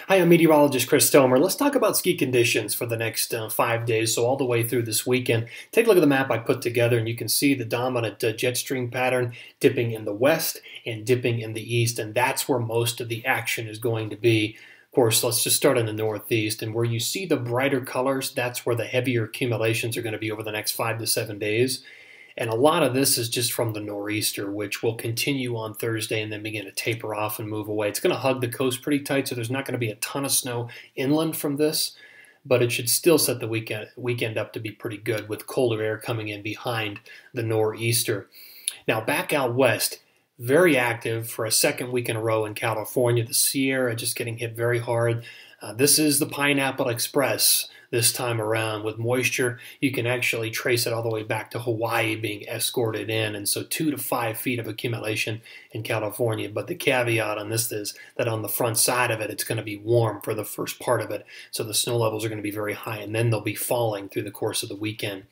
Hi, I'm meteorologist Chris Stomer. Let's talk about ski conditions for the next 5 days, so all the way through this weekend. Take a look at the map I put together, and you can see the dominant jet stream pattern dipping in the west and dipping in the east, and that's where most of the action is going to be. Of course, let's just start in the northeast, and where you see the brighter colors, that's where the heavier accumulations are going to be over the next 5 to 7 days. And a lot of this is just from the nor'easter, which will continue on Thursday and then begin to taper off and move away. It's going to hug the coast pretty tight, so there's not going to be a ton of snow inland from this, but it should still set the weekend up to be pretty good with colder air coming in behind the nor'easter. Now, back out west, very active for a second week in a row in California. The Sierra just getting hit very hard. This is the Pineapple Express this time around. With moisture, you can actually trace it all the way back to Hawaii being escorted in, and so 2 to 5 feet of accumulation in California. But the caveat on this is that on the front side of it, it's going to be warm for the first part of it, so the snow levels are going to be very high, and then they'll be falling through the course of the weekend.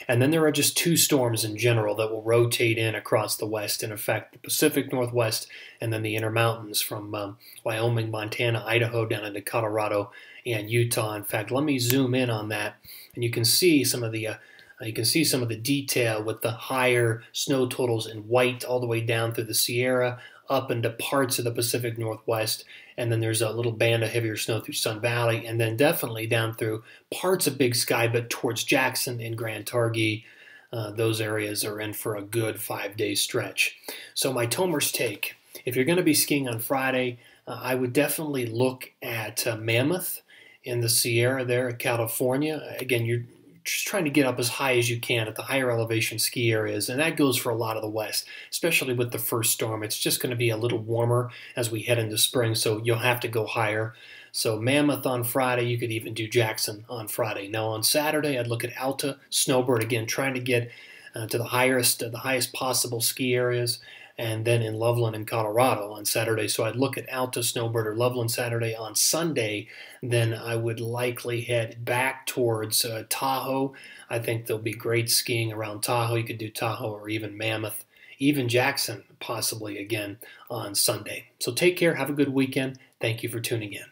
And then there are just two storms in general that will rotate in across the west and affect the Pacific Northwest and then the Intermountains from Wyoming, Montana, Idaho, down into Colorado and Utah. In fact, let me zoom in on that, and you can see some of the detail with the higher snow totals in white all the way down through the Sierra, up into parts of the Pacific Northwest, and then there's a little band of heavier snow through Sun Valley, and then definitely down through parts of Big Sky, but towards Jackson and Grand Targhee. Those areas are in for a good 5-day stretch. So my Tomer's take, if you're going to be skiing on Friday, I would definitely look at Mammoth in the Sierra there at California. Again, you're just trying to get up as high as you can at the higher elevation ski areas, and that goes for a lot of the west, especially with the first storm. It's just going to be a little warmer as we head into spring, so you'll have to go higher. So Mammoth on Friday, you could even do Jackson on Friday. Now on Saturday, I'd look at Alta, Snowbird, again, trying to get to the highest possible ski areas, and then in Loveland in Colorado on Saturday. So I'd look at Alta, Snowbird, or Loveland Saturday. On Sunday, then I would likely head back towards Tahoe. I think there'll be great skiing around Tahoe. You could do Tahoe or even Mammoth, even Jackson possibly again on Sunday. So take care, have a good weekend. Thank you for tuning in.